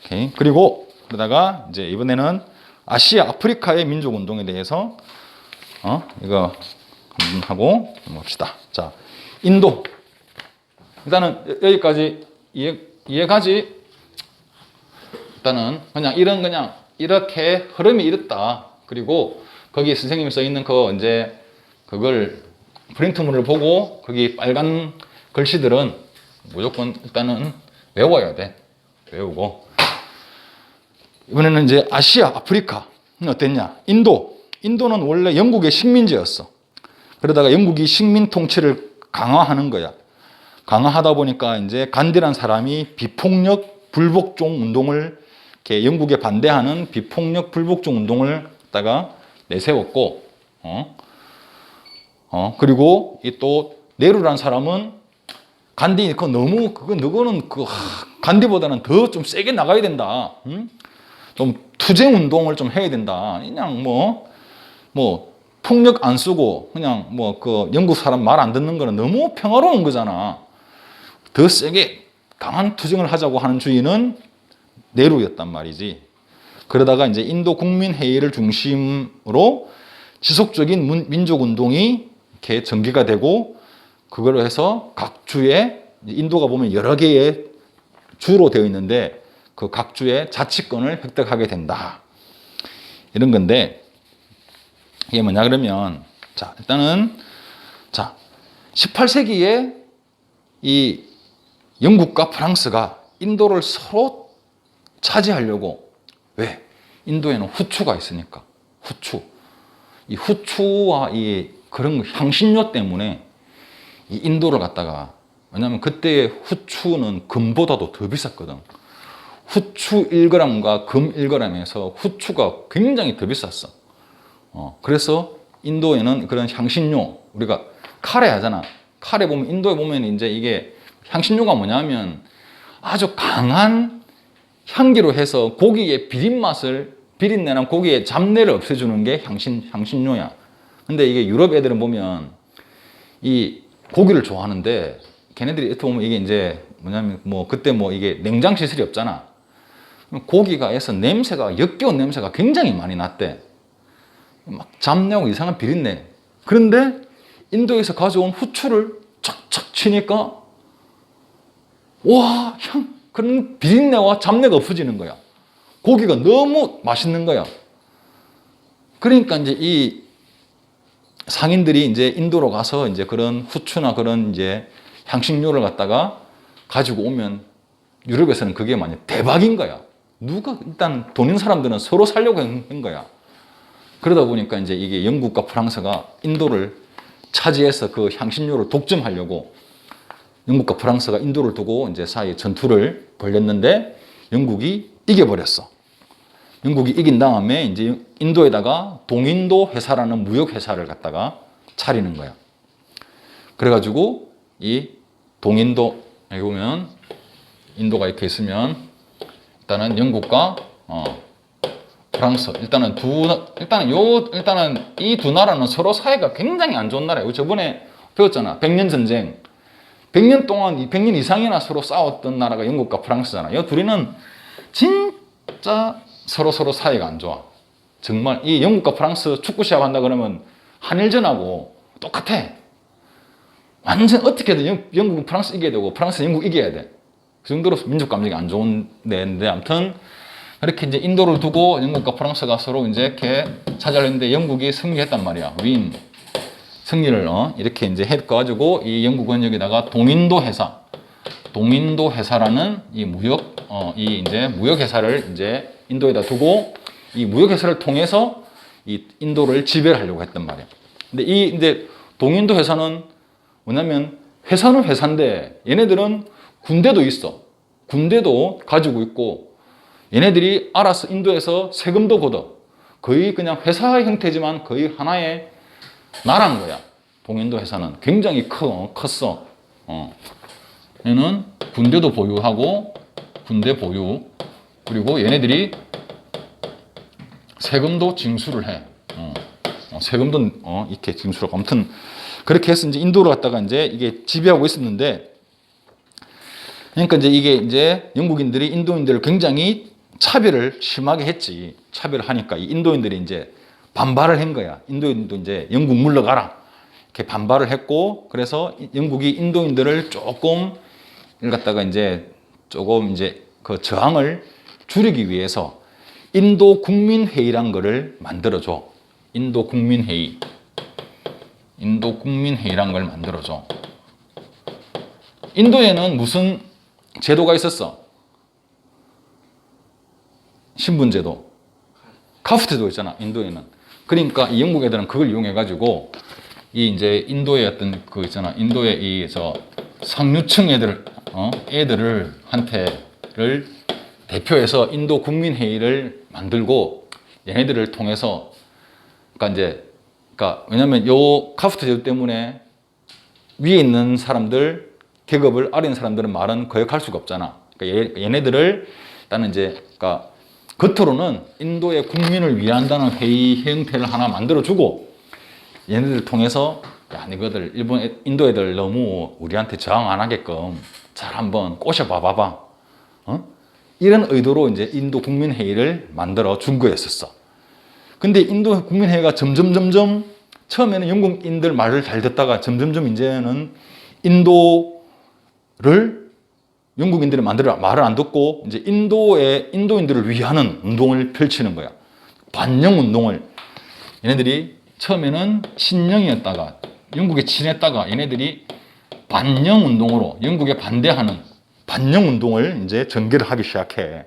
오케이. 그리고 그러다가 이제 이번에는 아시아, 아프리카의 민족 운동에 대해서 이거 한번 하고 넘어갑시다. 자, 인도. 일단은 여기까지 이해가지. 일단은 그냥 이렇게 흐름이 이렇다. 그리고 거기 선생님이 써 있는 이제 그걸 프린트물을 보고 거기 빨간 글씨들은 무조건 일단은 외워야 돼. 외우고. 이번에는 이제 아시아, 아프리카. 어땠냐? 인도는 원래 영국의 식민지였어. 그러다가 영국이 식민 통치를 강화하는 거야. 강화하다 보니까 이제 간디란 사람이 비폭력 불복종 운동을 이렇게 영국에 반대하는 비폭력 불복종 운동을 갖다가 내세웠고, 그리고 이 또 네루라는 사람은 간디 너거는 간디보다는 더 좀 세게 나가야 된다. 좀 투쟁 운동을 좀 해야 된다. 그냥 폭력 안 쓰고 그냥 영국 사람 말 안 듣는 거는 너무 평화로운 거잖아. 더 세게 강한 투쟁을 하자고 하는 주의는 네루였단 말이지. 그러다가 이제 인도 국민회의를 중심으로 지속적인 민족 운동이 이렇게 전개가 되고, 그걸로 해서 각 주에, 인도가 보면 여러 개의 주로 되어 있는데 그 각 주의 자치권을 획득하게 된다. 이런 건데, 이게 뭐냐 그러면, 자, 일단은 18세기에 이 영국과 프랑스가 인도를 서로 차지하려고. 왜? 인도에는 후추가 있으니까. 이 후추와 이 그런 향신료 때문에 이 인도를 갖다가, 왜냐면 그때의 후추는 금보다도 더 비쌌거든. 후추 1g과 금 1g에서 후추가 굉장히 더 비쌌어. 그래서 인도에는 그런 향신료, 우리가 카레 하잖아. 카레 보면, 인도에 보면 이제 이게 향신료가 뭐냐면 아주 강한 향기로 해서 고기의 비린내나 고기의 잡내를 없애주는 게 향신료야. 근데 이게 유럽 애들은 보면 이 고기를 좋아하는데, 걔네들이 이렇게 보면 이게 이제 뭐냐면 그때 이게 냉장 시설이 없잖아. 고기가에서 역겨운 냄새가 굉장히 많이 났대. 막 잡내하고 이상한 비린내. 그런데 인도에서 가져온 후추를 착착 치니까 와, 그런 비린내와 잡내가 없어지는 거야. 고기가 너무 맛있는 거야. 그러니까 이제 이 상인들이 이제 인도로 가서 이제 그런 후추나 그런 이제 향신료를 갖다가 가지고 오면 유럽에서는 그게 만약 대박인 거야. 일단 돈 있는 사람들은 서로 살려고 한 거야. 그러다 보니까 이제 이게 영국과 프랑스가 인도를 차지해서 그 향신료를 독점하려고 영국과 프랑스가 인도를 두고 이제 사이에 전투를 벌였는데 영국이 이겨버렸어. 영국이 이긴 다음에 이제 인도에다가 동인도 회사라는 무역 회사를 갖다가 차리는 거야. 그래가지고 이 동인도, 여기 보면 인도가 이렇게 있으면 일단은 영국과 프랑스, 일단은 이 두 나라는 서로 사이가 굉장히 안 좋은 나라예요. 저번에 배웠잖아. 100년 전쟁. 100년 동안, 100년 이상이나 서로 싸웠던 나라가 영국과 프랑스잖아. 이 둘이는 진짜 서로 사이가 안 좋아. 정말 이 영국과 프랑스 축구 시합 한다 그러면 한일전하고 똑같아. 완전 어떻게든 영국은 프랑스 이겨야 되고 프랑스는 영국 이겨야 돼. 그 정도로 민족 감정이 안 좋은 데인데, 아무튼 이렇게 이제 인도를 두고 영국과 프랑스가 서로 이제 이렇게 차지하려는데 영국이 승리했단 말이야. 승리를 이렇게 이제 해가지고 이 영국은 여기다가 동인도 회사라는 이 무역 회사를 이제 인도에다 두고 이 무역 회사를 통해서 이 인도를 지배를 하려고 했단 말이야. 근데 이제 동인도 회사는 뭐냐면 회사는 회사인데 얘네들은 군대도 있어. 군대도 가지고 있고 얘네들이 알아서 인도에서 세금도 걷어. 거의 그냥 회사 형태지만 거의 하나의 나라인 거야. 동인도 회사는 굉장히 컸어. 얘는 군대도 보유하고 군대 보유, 그리고 얘네들이 세금도 징수를 해. 세금도 이렇게 징수하고, 아무튼 그렇게 해서 이제 인도를 갖다가 이제 이게 지배하고 있었는데, 그러니까 이제 이게 이제 영국인들이 인도인들을 굉장히 차별을 심하게 했지. 차별을 하니까 이 인도인들이 이제 반발을 한 거야. 인도인도 이제 영국 물러가라. 이렇게 반발을 했고, 그래서 영국이 인도인들을 조금 이걸 갖다가 이제 조금 이제 그 저항을 줄이기 위해서 인도 국민회의란 거를 만들어줘. 인도 국민회의. 인도 국민회의란 걸 만들어줘. 인도에는 무슨 제도가 있었어? 신분제도. 카스트제도 있잖아, 인도에는. 그러니까 이 영국 애들은 그걸 이용해가지고 이 이제 인도의 어떤 그 있잖아, 인도의 이 저 상류층 애들, 애들을 한테를 대표해서 인도 국민회의를 만들고 얘네들을 통해서 그러니까 왜냐면 요 카스트 제도 때문에 위에 있는 사람들 계급을 아래 있는 사람들은 말은 거역할 수가 없잖아. 그러니까 얘네들을 일단은 이제 그러니까 겉으로는 인도의 국민을 위한다는 회의 형태를 하나 만들어주고 얘네들을 통해서 야, 너희들 인도 애들 너무 우리한테 저항 안 하게끔 잘 한번 꼬셔봐봐. 이런 의도로 이제 인도 국민회의를 만들어 준 거였었어. 근데 인도 국민회의가 점점 처음에는 영국인들 말을 잘 듣다가 점점 이제는 인도를 영국인들의 말을 안 듣고 이제 인도인들을 위하는 운동을 펼치는 거야. 반영 운동을. 얘네들이 처음에는 친영이었다가 영국에 친했다가 얘네들이 반영 운동으로 영국에 반대하는 반영 운동을 이제 전개를 하기 시작해.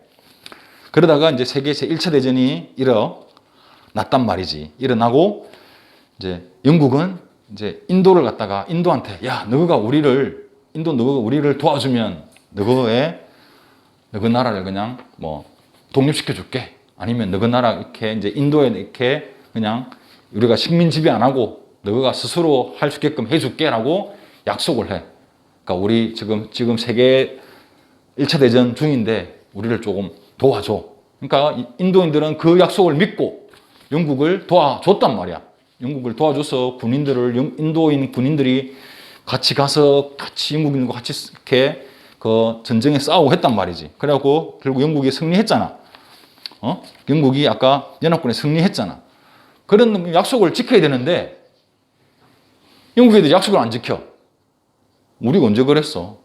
그러다가 이제 세계 제1차 대전이 일어났단 말이지. 일어나고 이제 영국은 이제 인도를 갖다가 인도한테 야, 너가 우리를 도와주면 너그 나라를 그냥 뭐 독립시켜 줄게. 아니면 너그 나라 이렇게 이제 인도에 이렇게 그냥 우리가 식민 지배 안 하고 너가 스스로 할 수 있게끔 해줄게라고 약속을 해. 그러니까 우리 지금 세계 1차 대전 중인데 우리를 조금 도와줘. 그러니까 인도인들은 그 약속을 믿고 영국을 도와줬단 말이야. 영국을 도와줘서 인도인 군인들이 같이 가서 같이 영국인과 같이 이렇게 그 전쟁에 싸우고 했단 말이지. 그래갖고 결국 영국이 승리했잖아. 영국이 아까 연합군에 승리했잖아. 그런 약속을 지켜야 되는데 영국 애들이 약속을 안 지켜. 우리가 언제 그랬어?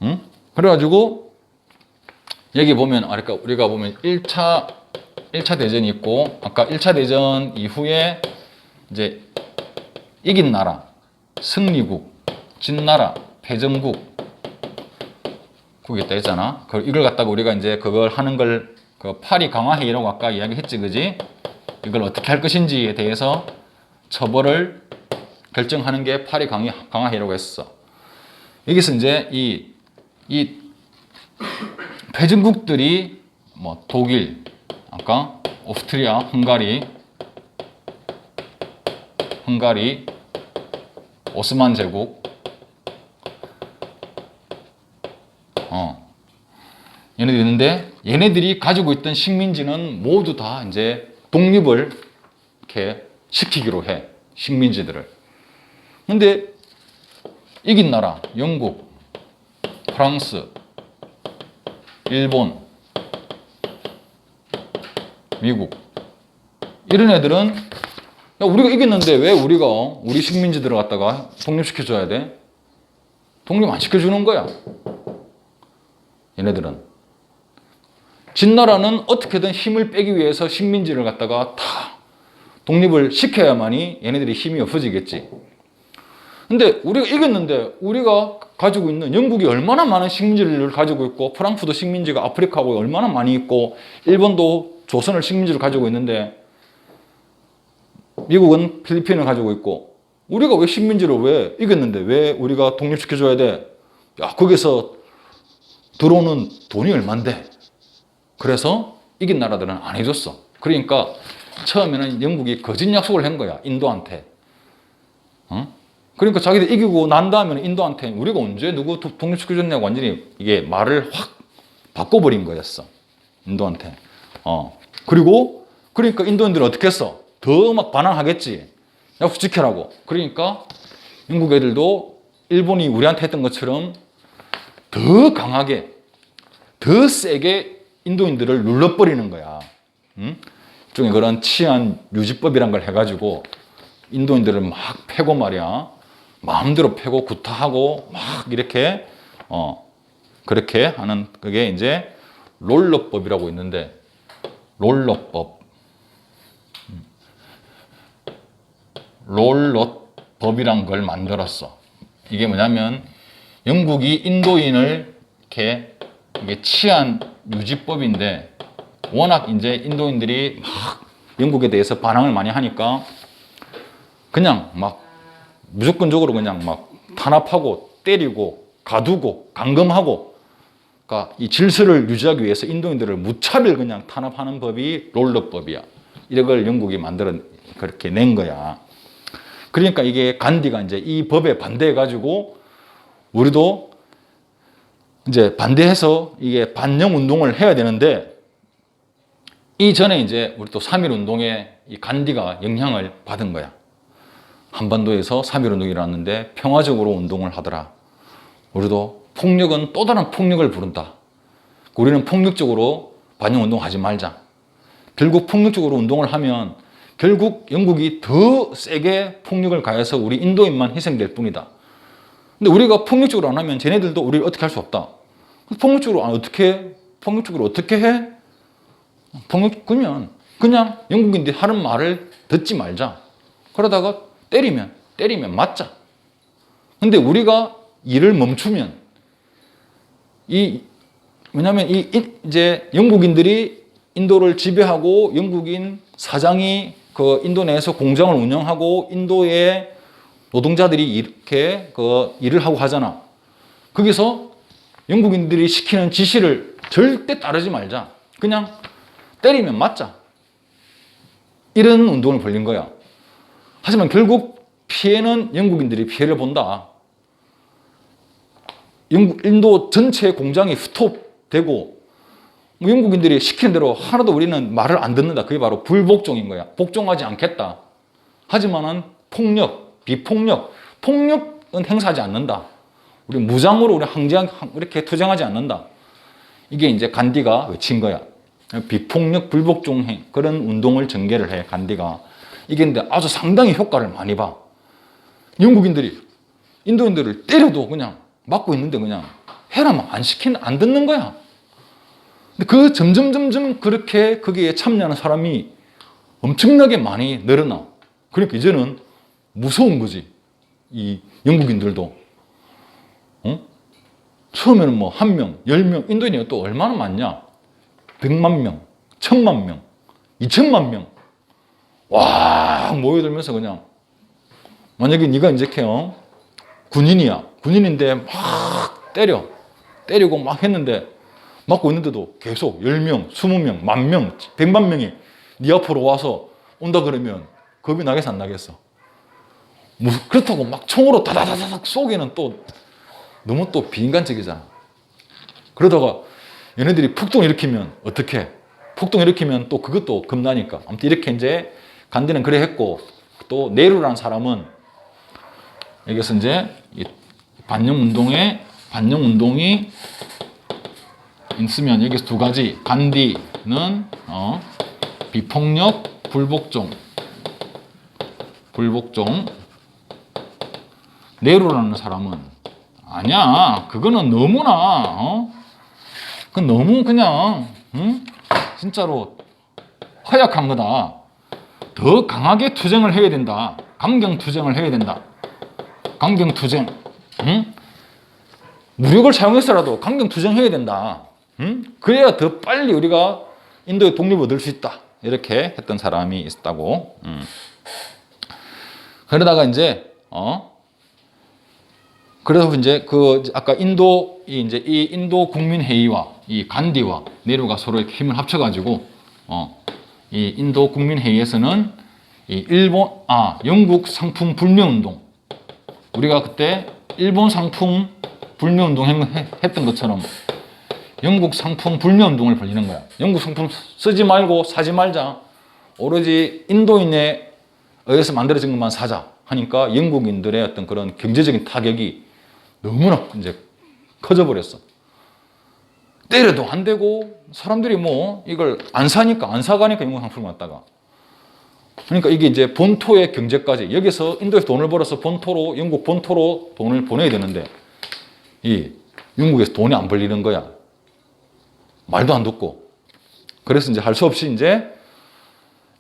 응? 그래가지고 여기 보면 우리가 보면 1차 대전이 있고 아까 1차 대전 이후에 이제 이긴 나라, 승리국, 진 나라, 패전국 그게 있다 했잖아. 이걸 갖다가 우리가 이제 그걸 하는 걸 그 파리 강화회의라고 아까 이야기했지, 그지? 이걸 어떻게 할 것인지에 대해서 처벌을 결정하는 게 파리 강화회의라고 했어. 여기서 이제 이 패전국들이 뭐 독일, 아까 오스트리아, 헝가리, 오스만 제국, 얘네들이 있는데 얘네들이 가지고 있던 식민지는 모두 다 이제 독립을 이렇게 시키기로 해. 식민지들을. 근데 이긴 나라, 영국, 프랑스, 일본, 미국 이런 애들은 야, 우리가 이겼는데 왜 우리가 우리 식민지들을 갖다가 독립시켜줘야 돼? 독립 안 시켜주는 거야. 얘네들은. 진나라는 어떻게든 힘을 빼기 위해서 식민지를 갖다가 다 독립을 시켜야만이 얘네들이 힘이 없어지겠지. 근데 우리가 이겼는데 우리가 가지고 있는 영국이 얼마나 많은 식민지를 가지고 있고 프랑스도 식민지가 아프리카하고 얼마나 많이 있고 일본도 조선을 식민지를 가지고 있는데 미국은 필리핀을 가지고 있고 우리가 왜 식민지를 왜 이겼는데 왜 우리가 독립시켜줘야 돼? 야, 거기서 들어오는 돈이 얼만데? 그래서 이긴 나라들은 안 해줬어. 그러니까 처음에는 영국이 거짓 약속을 한 거야, 인도한테. 그러니까 자기들 이기고 난 다음에는 인도한테 우리가 언제 누구 독립시켜줬냐고 완전히 이게 말을 확 바꿔버린 거였어. 인도한테. 그리고 그러니까 인도인들은 어떻게 했어? 더 막 반항하겠지. 약속 지켜라고. 그러니까 영국 애들도 일본이 우리한테 했던 것처럼 더 강하게, 더 세게 인도인들을 눌러버리는 거야. 일종의 그런 치안 유지법이란 걸 해가지고 인도인들을 막 패고 말이야. 마음대로 패고 구타하고 막 이렇게 그렇게 하는 그게 이제 롤러법이라고 있는데, 롤러법. 롤러법이란 걸 만들었어. 이게 뭐냐면 영국이 인도인을 이렇게 이게 치안 유지법인데, 워낙 이제 인도인들이 막 영국에 대해서 반항을 많이 하니까 그냥 막 무조건적으로 그냥 막 탄압하고 때리고 가두고 감금하고, 그러니까 이 질서를 유지하기 위해서 인도인들을 무차별 그냥 탄압하는 법이 롤러법이야. 이걸 영국이 만들어 그렇게 낸 거야. 그러니까 이게 간디가 이제 이 법에 반대해가지고 우리도 이제 반대해서 이게 반영 운동을 해야 되는데, 이전에 이제 우리 또 3.1 운동에 이 간디가 영향을 받은 거야. 한반도에서 3.1 운동이 일어났는데 평화적으로 운동을 하더라. 우리도 폭력은 또 다른 폭력을 부른다. 우리는 폭력적으로 반영 운동하지 말자. 결국 폭력적으로 운동을 하면 결국 영국이 더 세게 폭력을 가해서 우리 인도인만 희생될 뿐이다. 근데 우리가 폭력적으로 안 하면 쟤네들도 우리를 어떻게 할 수 없다. 폭력적으로 폭력적으로 어떻게 해? 그러면 그냥 영국인들이 하는 말을 듣지 말자. 그러다가 때리면 맞자. 근데 우리가 일을 멈추면 왜냐면 이제 영국인들이 인도를 지배하고 영국인 사장이 그 인도 내에서 공장을 운영하고 인도의 노동자들이 이렇게 그 일을 하고 하잖아. 거기서 영국인들이 시키는 지시를 절대 따르지 말자. 그냥 때리면 맞자. 이런 운동을 벌린 거야. 하지만 결국 피해는 영국인들이 피해를 본다. 인도 전체 공장이 후톱되고 영국인들이 시키는 대로 하나도 우리는 말을 안 듣는다. 그게 바로 불복종인 거야. 복종하지 않겠다. 하지만은 폭력은 행사하지 않는다. 우리 무장으로 우리 이렇게 투쟁하지 않는다. 이게 이제 간디가 외친 거야. 비폭력 불복종행 그런 운동을 전개를 해 간디가. 이게 근데 아주 상당히 효과를 많이 봐. 영국인들이 인도인들을 때려도 그냥 맞고 있는데 그냥 해라면 안 듣는 거야. 근데 그 점점 그렇게 거기에 참여하는 사람이 엄청나게 많이 늘어나. 그러니까 이제는 무서운 거지. 이 영국인들도. 처음에는 뭐 1명, 10명, 인도인이 또 얼마나 많냐? 100만 명, 1000만 명, 2000만 명. 와, 모여들면서 그냥. 만약에 네가 이제 군인이야. 군인인데 막 때리고 막 했는데 맞고 있는데도 계속 10명, 20명, 10,000명, 100만 명이 네 앞으로 와서 온다 그러면 겁이 나겠어 안 나겠어? 그렇다고 막 총으로 다다다닥 쏘기는 또 너무 또 비인간적이잖아. 그러다가 얘네들이 폭동 일으키면 어떡해? 폭동 일으키면 또 그것도 겁나니까. 아무튼 이렇게 이제 간디는 그래 했고, 또 네루라는 사람은 여기서 이제 반영 운동이 있으면 여기서 두 가지. 간디는 비폭력, 불복종. 네루라는 사람은 아니야. 그거는 너무나 그건 너무 그냥 진짜로 허약한 거다. 더 강하게 투쟁을 해야 된다. 강경투쟁을 해야 된다. 강경투쟁. 무력을 사용해서라도 강경투쟁해야 된다. 그래야 더 빨리 우리가 인도의 독립을 얻을 수 있다. 이렇게 했던 사람이 있었다고. 그러다가 이제 그래서 이제 아까 이 인도 국민회의와 이 간디와 네루가 서로 이렇게 힘을 합쳐가지고 이 인도 국민회의에서는 영국 상품 불매운동, 우리가 그때 일본 상품 불매운동 했던 것처럼 영국 상품 불매운동을 벌이는 거야. 영국 상품 쓰지 말고 사지 말자. 오로지 인도인에 의해서 만들어진 것만 사자 하니까 영국인들의 어떤 그런 경제적인 타격이 너무나 이제 커져버렸어. 때려도 안 되고 사람들이 뭐 이걸 안 사니까 안 사가니까 영국 상품을 갖다가. 그러니까 이게 이제 본토의 경제까지 여기서 인도에서 돈을 벌어서 본토로 영국 본토로 돈을 보내야 되는데 이 영국에서 돈이 안 벌리는 거야. 말도 안 듣고. 그래서 이제 할 수 없이 이제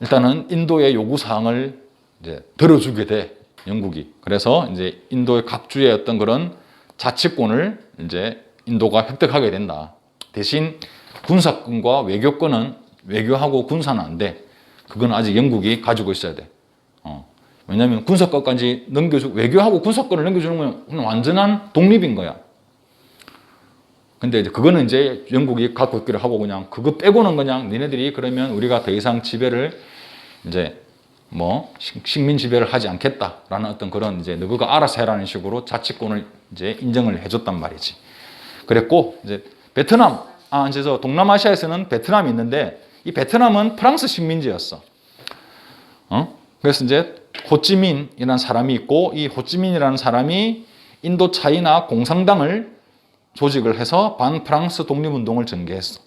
일단은 인도의 요구 사항을 이제 들어주게 돼 영국이. 그래서 이제 인도의 각 주의 어떤 그런 자치권을 이제 인도가 획득하게 된다. 대신 군사권과 외교권은 외교하고 군사는 안 돼. 그건 아직 영국이 가지고 있어야 돼. 왜냐하면 군사권까지 넘겨주고 외교하고 군사권을 넘겨주는 건 그냥 완전한 독립인 거야. 근데 이제 그거는 이제 영국이 갖고 있기로 하고 그냥 그거 빼고는 그냥 니네들이 그러면 우리가 더 이상 지배를 이제 뭐 식민 지배를 하지 않겠다라는 어떤 그런 이제 너희가 알아서 해라는 식으로 자치권을 이제 인정을 해줬단 말이지. 그랬고 이제 베트남 이제 저 동남아시아에서는 베트남이 있는데 이 베트남은 프랑스 식민지였어. 그래서 이제 호찌민이라는 사람이 있고 이 호찌민이라는 사람이 인도 차이나 공산당을 조직을 해서 반프랑스 독립운동을 전개했어.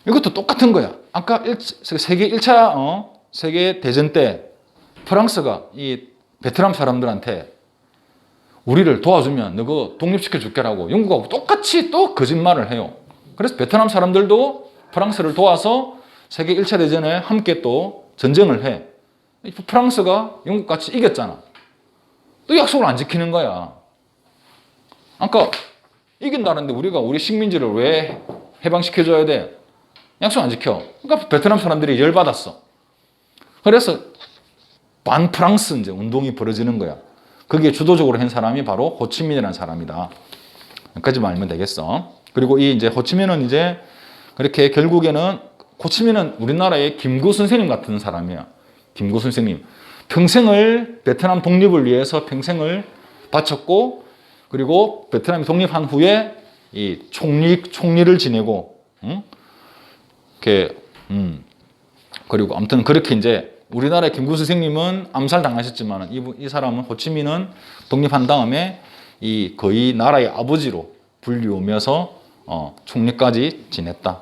이것도 똑같은 거야. 아까 세계 1차 세계 대전 때 프랑스가 이 베트남 사람들한테 우리를 도와주면 너가 독립시켜 줄게라고 영국하고 똑같이 또 거짓말을 해요. 그래서 베트남 사람들도 프랑스를 도와서 세계 1차 대전에 함께 또 전쟁을 해. 프랑스가 영국같이 이겼잖아. 또 약속을 안 지키는 거야. 아까 이긴다는데 우리가 우리 식민지를 왜 해방시켜줘야 돼? 약속 안 지켜. 그러니까 베트남 사람들이 열받았어. 그래서 반프랑스 이제 운동이 벌어지는 거야. 그게 주도적으로 한 사람이 바로 호치민이라는 사람이다. 여기까지만 알면 되겠어. 그리고 이 이제 호치민은 이제 그렇게 결국에는 호치민은 우리나라의 김구 선생님 같은 사람이야. 김구 선생님. 평생을 베트남 독립을 위해서 평생을 바쳤고 그리고 베트남이 독립한 후에 이 총리를 지내고 이렇게 그리고 아무튼 그렇게 이제 우리나라의 김구 선생님은 암살 당하셨지만 이 사람은 호치민은 독립한 다음에 이 거의 나라의 아버지로 불리우면서 총리까지 지냈다.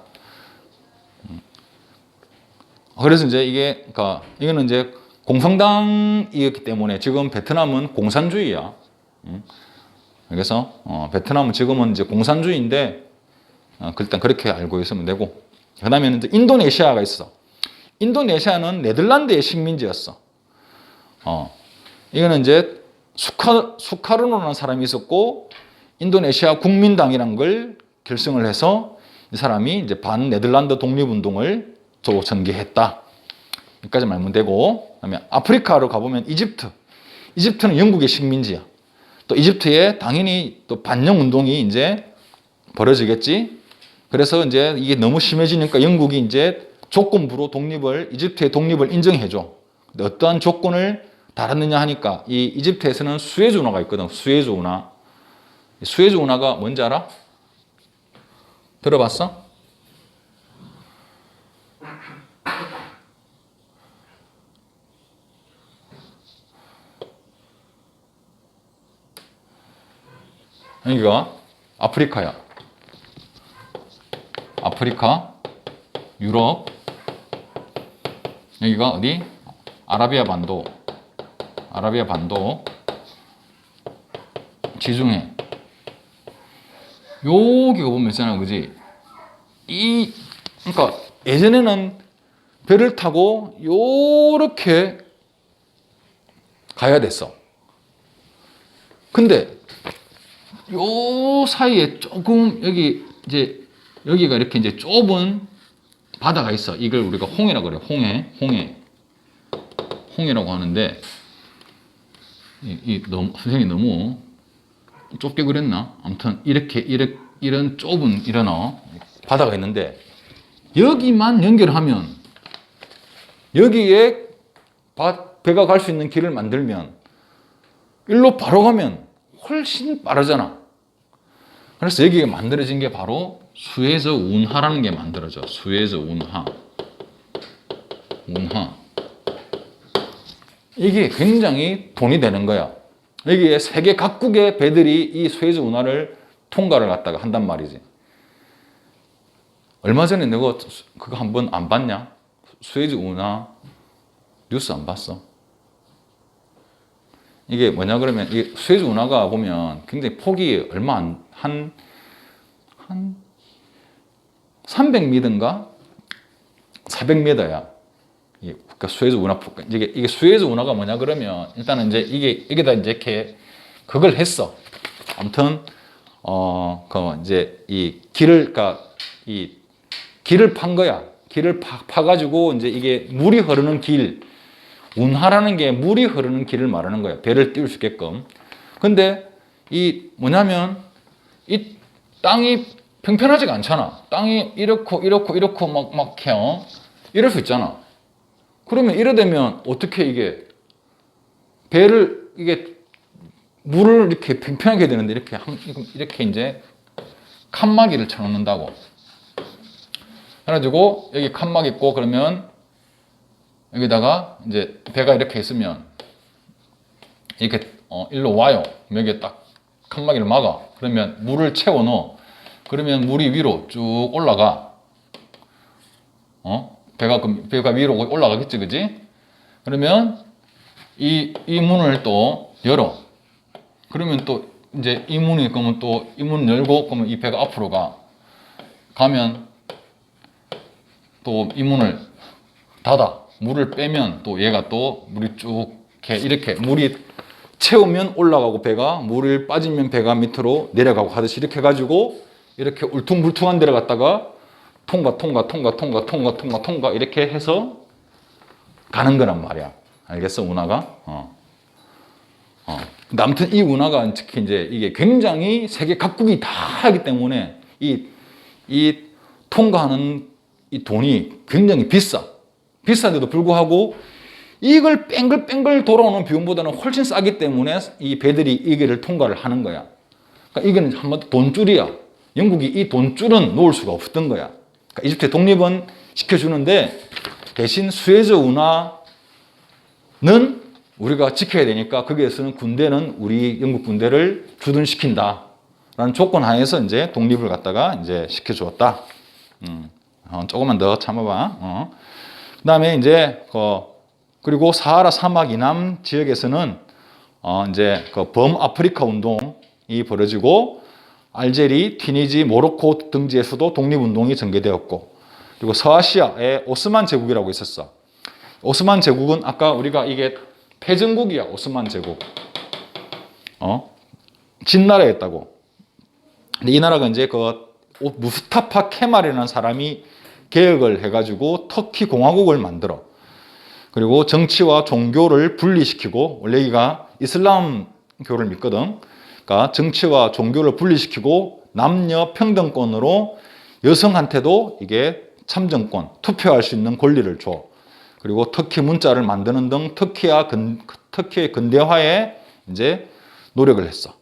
그래서 이제 그러니까 이거는 이제 공산당이었기 때문에 지금 베트남은 공산주의야. 그래서 베트남은 지금은 이제 공산주의인데 일단 그렇게 알고 있으면 되고. 그다음에는 이제 인도네시아가 있어. 인도네시아는 네덜란드의 식민지였어. 이거는 이제 수카르노라는 사람이 있었고 인도네시아 국민당이라는 걸 결성을 해서 이 사람이 이제 반 네덜란드 독립운동을 전개했다. 여기까지 말면 되고. 그다음에 아프리카로 가보면 이집트는 영국의 식민지야. 또 이집트에 당연히 또 반영 운동이 이제 벌어지겠지. 그래서 이제 이게 너무 심해지니까 영국이 이제 조건부로 이집트의 독립을 인정해줘. 근데 어떠한 조건을 달았느냐 하니까 이 이집트에서는 수에즈 운하가 있거든. 수에즈 운하. 수에즈 운하가 뭔지 알아? 들어봤어? 여기가 아프리카야. 아프리카, 유럽, 여기가 어디? 아라비아 반도, 지중해. 여기가 보면 있잖아, 그지? 그러니까 예전에는 배를 타고 요렇게 가야 됐어. 근데 요 사이에 조금 여기가 이렇게 이제 좁은 바다가 있어. 이걸 우리가 홍해라고 그래. 홍해라고 하는데 선생님이 너무 좁게 그렸나? 아무튼 이런 좁은 이런 바다가 있는데 여기만 연결하면 여기에 배가 갈 수 있는 길을 만들면 일로 바로 가면 훨씬 빠르잖아. 그래서 여기가 만들어진 게 바로 수에즈 운하라는 게 만들어져. 수에즈 운하. 이게 굉장히 돈이 되는 거야. 여기에 세계 각국의 배들이 이 수에즈 운하를 통과를 갖다가 한단 말이지. 얼마 전에 내가 그거 한번 안 봤냐? 수에즈 운하 뉴스 안 봤어? 이게 뭐냐 그러면 이 수에즈 운하가 보면 굉장히 폭이 얼마 한 300m인가 400m야. 그러니까 수에즈 운하 이게 수에즈 운하가 뭐냐 그러면 일단은 이제 이게다 이제 이렇게 그걸 했어. 아무튼 그 이제 이 길을 그러니까 이 길을 판 거야. 길을 파가지고 이제 이게 물이 흐르는 길, 운하라는 게 물이 흐르는 길을 말하는 거야. 배를 띄울 수 있게끔. 근데 이 뭐냐면 이 땅이 평평하지가 않잖아. 땅이 이렇고 막 해요. 이럴 수 있잖아. 그러면 이러되면 어떻게 이게 배를 이게 물을 이렇게 평평하게 되는데 이렇게 이제 칸막이를 쳐놓는다고. 그래가지고 여기 칸막 있고 그러면 여기다가 이제 배가 이렇게 있으면 이렇게 일로 와요. 여기에 딱 칸막이를 막아. 그러면 물을 채워 넣어. 그러면 물이 위로 쭉 올라가. 배가 위로 올라가겠지, 그지? 그러면 이 문을 또 열어. 그러면 또 이제 이 문이 그러면 또 이 문 열고 그러면 이 배가 앞으로 가. 가면 또 이 문을 닫아. 물을 빼면 또 얘가 또 물이 쭉 이렇게 물이 채우면 올라가고 배가 물을 빠지면 배가 밑으로 내려가고 하듯이 이렇게 해가지고 이렇게 울퉁불퉁한 데를 갔다가 통과 이렇게 해서 가는 거란 말이야. 알겠어? 운하가? 근데 아무튼 이 운하가 특히 이제 이게 굉장히 세계 각국이 다 하기 때문에 이 통과하는 이 돈이 굉장히 비싼데도 불구하고 이걸 뺑글뺑글 돌아오는 비용보다는 훨씬 싸기 때문에 이 배들이 이 길을 통과를 하는 거야. 그러니까 이거는 한마디로 돈줄이야. 영국이 이 돈줄은 놓을 수가 없었던 거야. 그러니까 이집트의 독립은 시켜주는데 대신 수에즈 운하는 우리가 지켜야 되니까 거기에서는 군대는 우리 영국 군대를 주둔시킨다 라는 조건 하에서 이제 독립을 갖다가 이제 시켜주었다. 조금만 더 참아봐. 그 다음에 이제 그리고 사하라 사막 이남 지역에서는 이제 그 범아프리카 운동이 벌어지고 알제리, 튀니지, 모로코 등지에서도 독립운동이 전개되었고, 그리고 서아시아에 오스만 제국이라고 있었어. 오스만 제국은 아까 우리가 이게 패전국이야. 오스만 제국. 진나라였다고. 근데 이 나라가 이제 그 무스타파 케말이라는 사람이 개혁을 해가지고 터키 공화국을 만들어. 그리고 정치와 종교를 분리시키고, 원래 여기가 이슬람교를 믿거든. 그러니까 정치와 종교를 분리시키고 남녀 평등권으로 여성한테도 이게 참정권, 투표할 수 있는 권리를 줘. 그리고 터키 문자를 만드는 등 터키의 근대화에 이제 노력을 했어.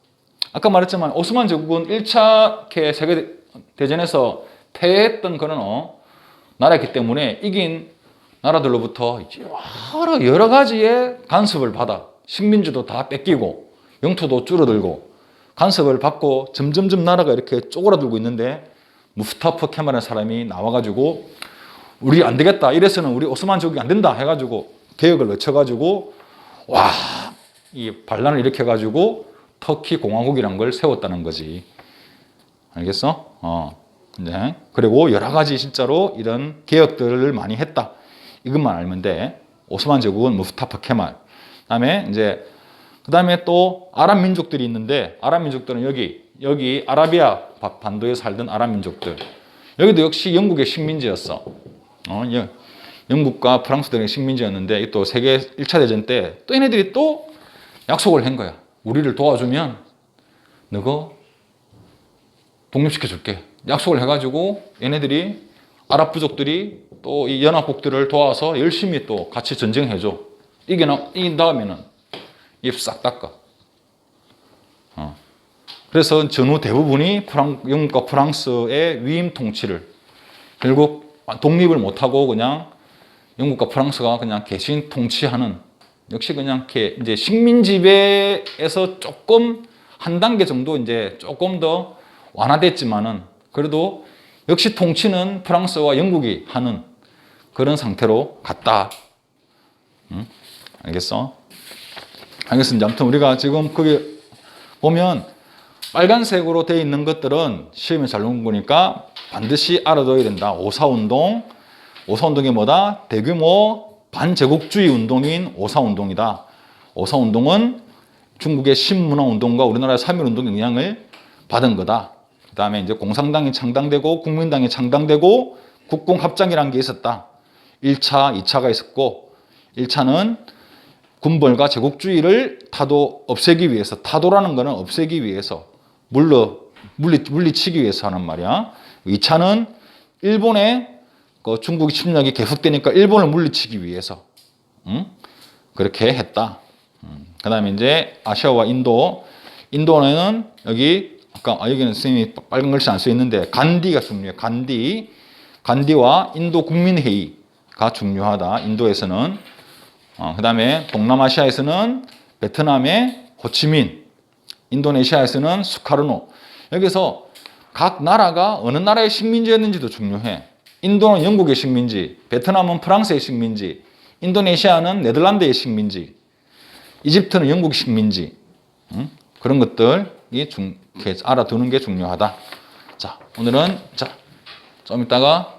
아까 말했지만 오스만 제국은 1차 세계대전에서 패했던 그런 나라이기 때문에 이긴 나라들로부터 여러 가지의 간섭을 받아. 식민지도 다 뺏기고 영토도 줄어들고 간섭을 받고 점점점 나라가 이렇게 쪼그라들고 있는데 무스타파 케말이라는 사람이 나와가지고 우리 안 되겠다. 이래서는 우리 오스만 제국이 안 된다 해가지고 개혁을 외쳐가지고 이 반란을 일으켜가지고 터키 공화국이라는 걸 세웠다는 거지. 알겠어? 네. 그리고 여러 가지 진짜로 이런 개혁들을 많이 했다. 이것만 알면 돼. 오스만 제국은 무스타파 케말. 그다음에 또 아랍 민족들이 있는데 아랍 민족들은 여기 아라비아 반도에 살던 아랍 민족들. 여기도 역시 영국의 식민지였어. 영국과 프랑스들의 식민지였는데 또 세계 1차 대전 때 또 얘네들이 또 약속을 한 거야. 우리를 도와주면 너가 독립시켜 줄게. 약속을 해가지고 얘네들이 아랍 부족들이 또 이 연합국들을 도와서 열심히 또 같이 전쟁해줘. 이긴 다음에는 입 싹 닦아. 그래서 전후 대부분이 영국과 프랑스의 위임 통치를 결국 독립을 못하고 그냥 영국과 프랑스가 그냥 개신 통치하는 역시 그냥 이렇게 이제 식민 지배에서 조금 한 단계 정도 이제 조금 더 완화됐지만은 그래도 역시 통치는 프랑스와 영국이 하는 그런 상태로 갔다. 알겠어? 알겠습니다. 아무튼 우리가 지금 거기 보면 빨간색으로 되어 있는 것들은 시험에 잘 나온 거니까 반드시 알아둬야 된다. 오사운동. 오사운동이 뭐다? 대규모 반제국주의 운동인 오사운동이다. 오사운동은 중국의 신문화운동과 우리나라의 3.1운동 영향을 받은 거다. 그 다음에 이제 공산당이 창당되고 국민당이 창당되고 국공합작이라는 게 있었다. 1차, 2차가 있었고 1차는 군벌과 제국주의를 없애기 위해서, 타도라는 거는 없애기 위해서 물리치기 위해서 하는 말이야. 2차는 일본의 중국의 침략이 계속되니까 일본을 물리치기 위해서 그렇게 했다. 그 다음에 이제 아시아와 인도는 여기는 선생님이 빨간 글씨 안 써 있는데 간디가 중요해. 간디와 인도 국민회의가 중요하다. 인도에서는. 그 다음에 동남아시아에서는 베트남의 호치민, 인도네시아에서는 수카르노. 여기서 각 나라가 어느 나라의 식민지였는지도 중요해. 인도는 영국의 식민지, 베트남은 프랑스의 식민지, 인도네시아는 네덜란드의 식민지, 이집트는 영국 식민지. 그런 것들이 알아두는 게 중요하다. 자, 오늘은 좀 이따가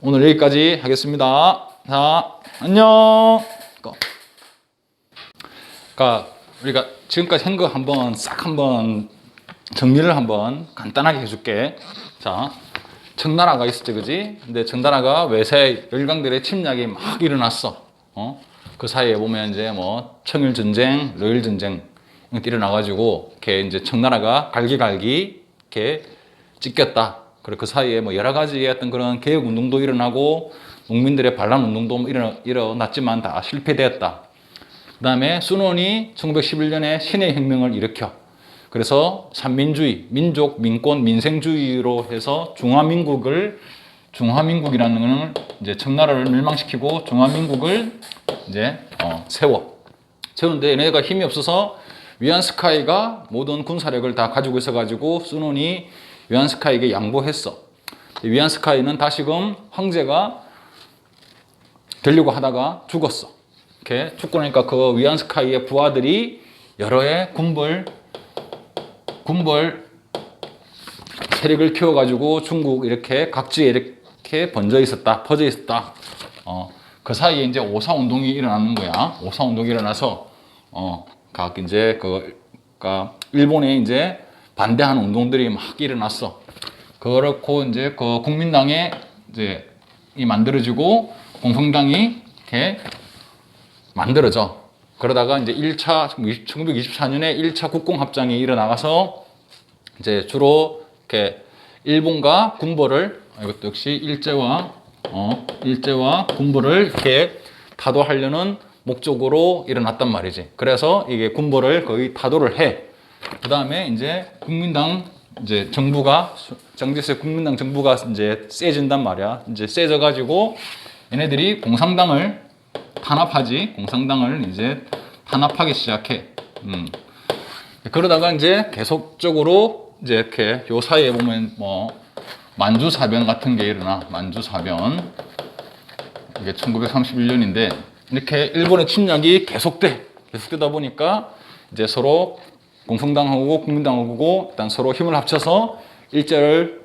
오늘 여기까지 하겠습니다. 자, 안녕. 그러니까 우리가 지금까지 한 거 한번 정리를 한번 간단하게 해줄게. 자, 청나라가 있었지, 그지? 근데 청나라가 외세 열강들의 침략이 막 일어났어. 그 사이에 보면 이제 뭐 청일 전쟁, 러일 전쟁 이런 게 일어나가지고 이렇게 이제 청나라가 갈기갈기 이렇게 찢겼다. 그리고 그 사이에 뭐 여러 가지 어떤 그런 개혁 운동도 일어나고 농민들의 반란 운동도 일어났지만 다 실패되었다. 그 다음에 순원이 1911년에 신의 혁명을 일으켜. 그래서 삼민주의, 민족, 민권, 민생주의로 해서 중화민국이라는 것을 이제 청나라를 멸망시키고 중화민국을 이제 세우는데 얘네가 힘이 없어서 위안스카이가 모든 군사력을 다 가지고 있어가지고 순원이 위안스카이에게 양보했어. 위안스카이는 다시금 황제가 되려고 하다가 죽었어. 이렇게 죽고 나니까 그 위안스카이의 부하들이 여러 해 군벌 세력을 키워가지고 중국 이렇게 각지에 이렇게 퍼져 있었다. 그 사이에 이제 오사운동이 일어나는 거야. 오사운동이 일어나서 각 이제 일본에 이제 반대하는 운동들이 막 일어났어. 그렇고 이제 그 국민당에 이제 만들어지고 공산당이 이렇게 만들어져. 그러다가 이제 1924년에 1차 국공합작이 일어나가서 이제 주로 이렇게 일본과 군벌을 이것도 역시 일제와 군벌을 이렇게 타도하려는 목적으로 일어났단 말이지. 그래서 이게 군벌을 거의 타도를 해. 그 다음에 이제 국민당 이제 정부가 정제세 국민당 정부가 이제 세진단 말이야. 이제 세져가지고 얘네들이 공산당을 이제 탄압하기 시작해. 그러다가 이제 계속적으로 이제 이렇게 요 사이에 보면 뭐 만주사변 같은 게 일어나. 만주사변. 이게 1931년인데 이렇게 일본의 침략이 계속되다 보니까 이제 서로 공산당하고 국민당하고 일단 서로 힘을 합쳐서 일제를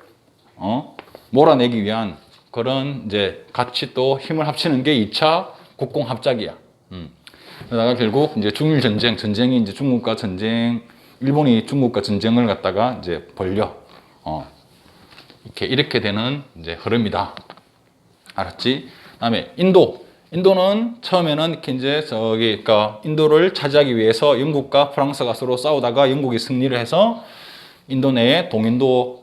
몰아내기 위한 그런 이제 같이 또 힘을 합치는 게 2차 국공합작이야. 그러다가 결국 이제 중일 전쟁이 이제 일본이 중국과 전쟁을 갖다가 이제 벌려. 이렇게 되는 이제 흐름이다. 알았지? 그다음에 인도는 처음에는 이렇게 이제 그러니까 인도를 차지하기 위해서 영국과 프랑스가 서로 싸우다가 영국이 승리를 해서 인도 내에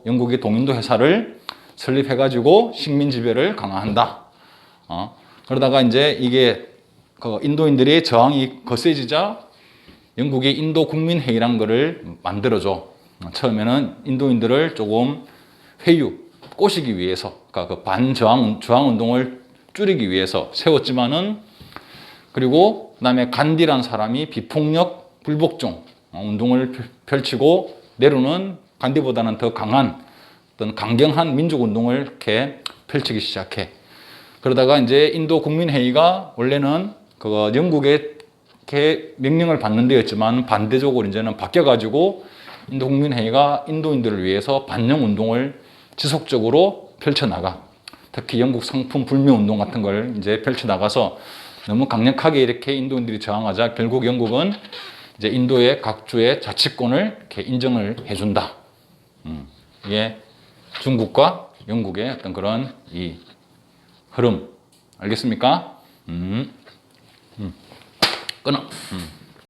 영국이 동인도 회사를 설립해가지고 식민 지배를 강화한다. 그러다가 이제 이게 그 인도인들의 저항이 거세지자 영국이 인도 국민회의란 거를 만들어줘. 처음에는 인도인들을 조금 꼬시기 위해서, 그러니까 그 저항 운동을 줄이기 위해서 세웠지만은 그리고 그다음에 간디란 사람이 비폭력 불복종 운동을 펼치고 네루는 간디보다는 더 강한 어떤 강경한 민족 운동을 이렇게 펼치기 시작해. 그러다가 이제 인도 국민회의가 원래는 그 영국의 명령을 받는 데였지만 반대적으로 이제는 바뀌어가지고 인도 국민회의가 인도인들을 위해서 반영 운동을 지속적으로 펼쳐나가. 특히 영국 상품 불매 운동 같은 걸 이제 펼쳐나가서 너무 강력하게 이렇게 인도인들이 저항하자 결국 영국은 이제 인도의 각 주의 자치권을 이렇게 인정을 해준다. 이게 중국과 영국의 어떤 그런 이 흐름. 알겠습니까? 끊어.